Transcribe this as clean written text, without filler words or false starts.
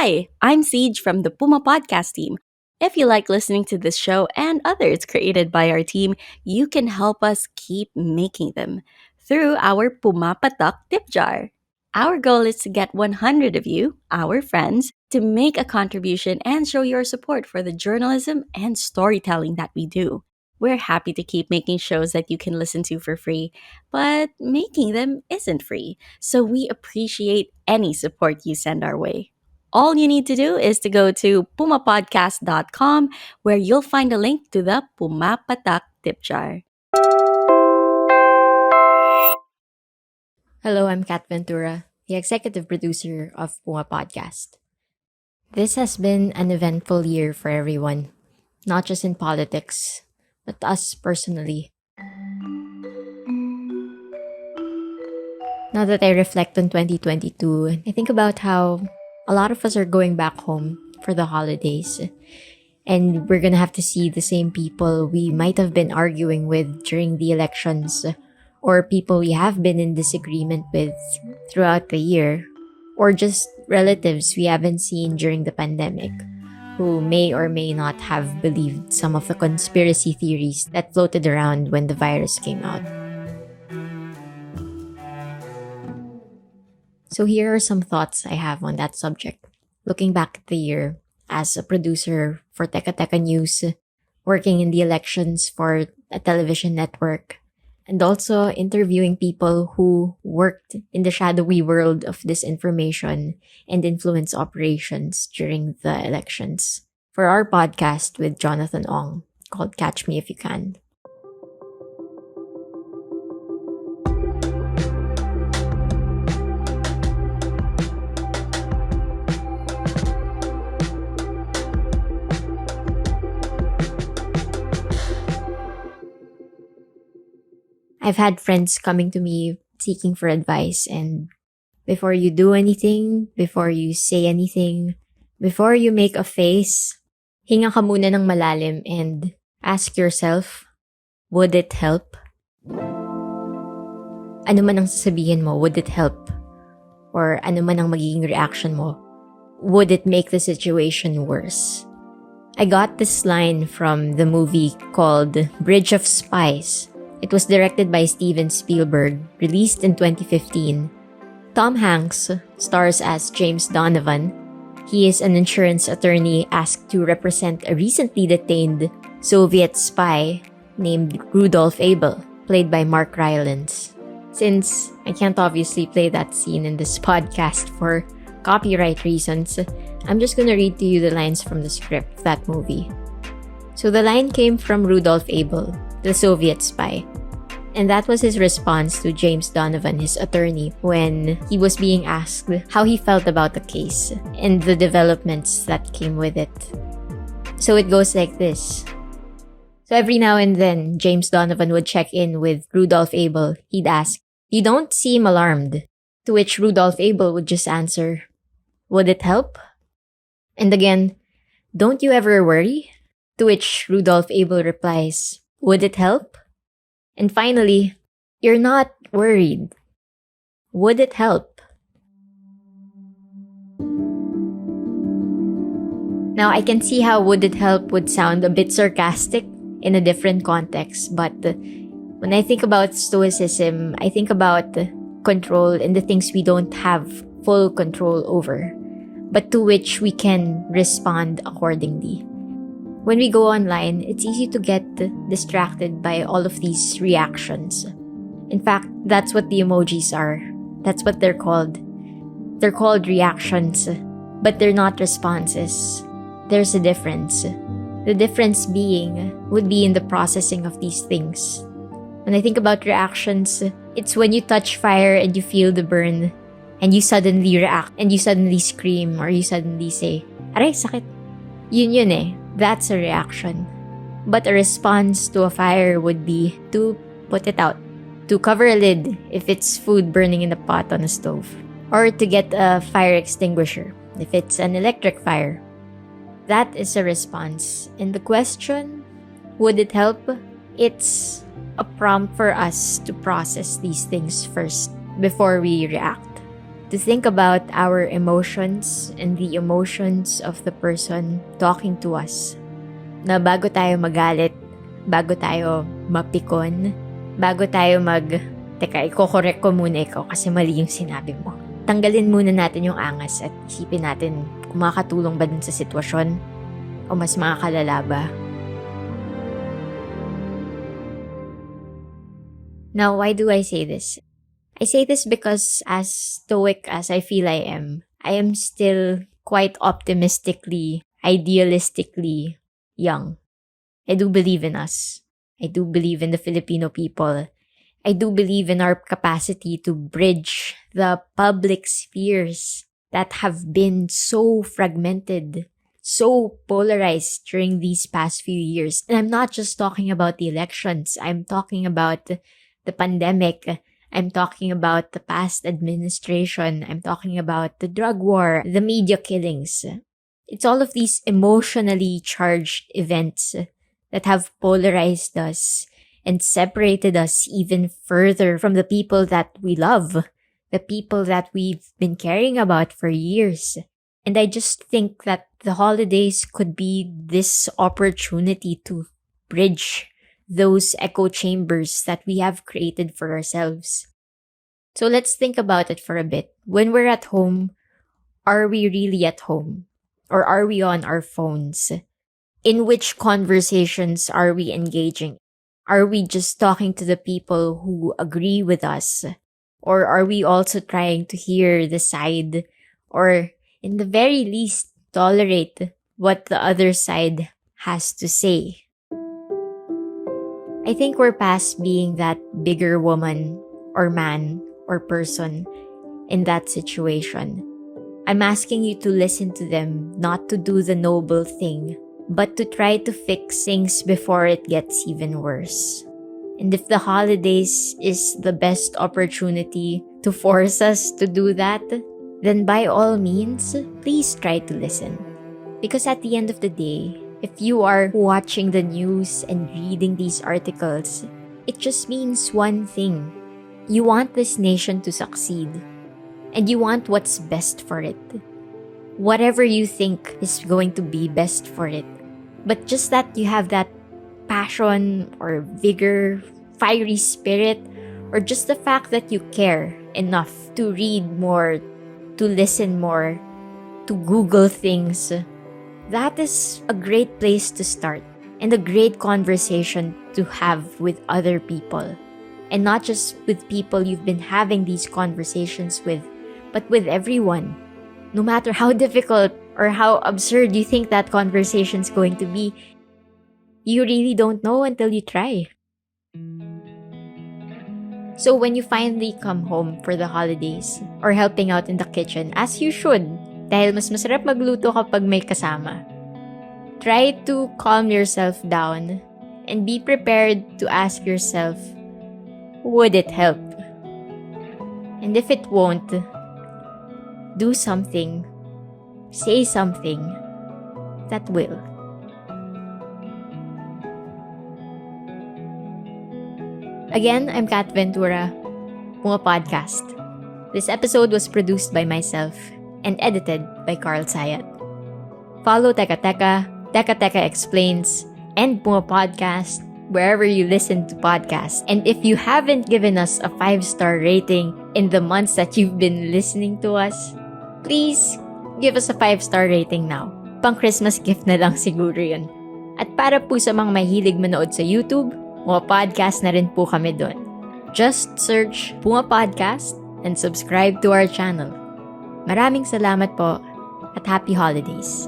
Hi, I'm Siege from the Puma podcast team. If you like listening to this show and others created by our team, you can help us keep making them through our Puma Patak tip jar. Our goal is to get 100 of you, our friends, to make a contribution and show your support for the journalism and storytelling that we do. We're happy to keep making shows that you can listen to for free, but making them isn't free, so we appreciate any support you send our way. All you need to do is to go to pumapodcast.com where you'll find a link to the Pumapatak tip jar. Hello, I'm Kat Ventura, the executive producer of Puma Podcast. This has been an eventful year for everyone, not just in politics, but us personally. Now that I reflect on 2022, I think about how a lot of us are going back home for the holidays, and we're gonna have to see the same people we might have been arguing with during the elections, or people we have been in disagreement with throughout the year, or just relatives we haven't seen during the pandemic, who may or may not have believed some of the conspiracy theories that floated around when the virus came out. So here are some thoughts I have on that subject. Looking back at the year as a producer for Teka Teka News, working in the elections for a television network, and also interviewing people who worked in the shadowy world of disinformation and influence operations during the elections. For our podcast with Jonathan Ong, called Catch Me If You Can. I've had friends coming to me seeking for advice, and before you do anything, before you say anything, before you make a face, hinga ka muna ng malalim and ask yourself, would it help? Ano man ang sasabihin mo, would it help? Or ano man ang magiging reaction mo, would it make the situation worse? I got this line from the movie called Bridge of Spies. It was directed by Steven Spielberg, released in 2015. Tom Hanks stars as James Donovan. He is an insurance attorney asked to represent a recently detained Soviet spy named Rudolph Abel, played by Mark Rylance. Since I can't obviously play that scene in this podcast for copyright reasons, I'm just gonna read to you the lines from the script of that movie. So the line came from Rudolph Abel, the Soviet spy. And that was his response to James Donovan, his attorney, when he was being asked how he felt about the case and the developments that came with it. So it goes like this. So every now and then, James Donovan would check in with Rudolph Abel. He'd ask, "You don't seem alarmed." To which Rudolph Abel would just answer, "Would it help?" And again, "Don't you ever worry?" To which Rudolph Abel replies, "Would it help?" And finally, "You're not worried. Would it help?" Now, I can see how "would it help" would sound a bit sarcastic in a different context, but when I think about stoicism, I think about control and the things we don't have full control over, but to which we can respond accordingly. When we go online, it's easy to get distracted by all of these reactions. In fact, that's what the emojis are. That's what they're called. They're called reactions, but they're not responses. There's a difference. The difference would be in the processing of these things. When I think about reactions, it's when you touch fire and you feel the burn, and you suddenly react, and you suddenly scream, or you suddenly say, "Aray, sakit." Yun eh. That's a reaction. But a response to a fire would be to put it out, to cover a lid if it's food burning in a pot on a stove, or to get a fire extinguisher if it's an electric fire. That is a response. And the question, would it help? It's a prompt for us to process these things first before we react. to think about our emotions and the emotions of the person talking to us. Na bago tayo magalit, bago tayo mapikon, bago tayo teka, iko-correct ko muna ikaw kasi mali yung sinabi mo. Tanggalin muna natin yung angas at isipin natin kung makakatulong ba dun sa sitwasyon o mas makakalala ba. Now, why do I say this? I say this because as stoic as I feel I am still quite optimistically, idealistically young. I do believe in us. I do believe in the Filipino people. I do believe in our capacity to bridge the public spheres that have been so fragmented, so polarized during these past few years. And I'm not just talking about the elections. I'm talking about the pandemic. I'm talking about the past administration. I'm talking about the drug war, the media killings. It's all of these emotionally charged events that have polarized us and separated us even further from the people that we love, the people that we've been caring about for years. And I just think that the holidays could be this opportunity to bridge those echo chambers that we have created for ourselves. So let's think about it for a bit. When we're at home, are we really at home? Or are we on our phones? In which conversations are we engaging? Are we just talking to the people who agree with us? Or are we also trying to hear the side, or in the very least, tolerate what the other side has to say? I think we're past being that bigger woman or man or person in that situation. I'm asking you to listen to them, not to do the noble thing, but to try to fix things before it gets even worse. And if the holidays is the best opportunity to force us to do that, then by all means, please try to listen. Because at the end of the day, if you are watching the news and reading these articles, it just means one thing. You want this nation to succeed. And you want what's best for it. Whatever you think is going to be best for it. But just that you have that passion or vigor, fiery spirit, or just the fact that you care enough to read more, to listen more, to Google things, that is a great place to start and a great conversation to have with other people. And not just with people you've been having these conversations with, but with everyone. No matter how difficult or how absurd you think that conversation's going to be, you really don't know until you try. So when you finally come home for the holidays or helping out in the kitchen, as you should, dahil mas masarap magluto kapag may kasama, try to calm yourself down and be prepared to ask yourself, would it help? And if it won't, do something, say something that will. Again, I'm Kat Ventura, Punga Podcast. This episode was produced by myself and edited by Carl Sayat. Follow Teka Teka, Teka Teka Explains, and Punga Podcast wherever you listen to podcasts. And if you haven't given us a 5-star rating in the months that you've been listening to us, please give us a 5-star rating now. Pang Christmas gift na lang siguro yun. At para po sa mga mahilig manood sa YouTube, mga podcast na rin po kami doon. Just search Punga Podcast and subscribe to our channel. Maraming salamat po at happy holidays.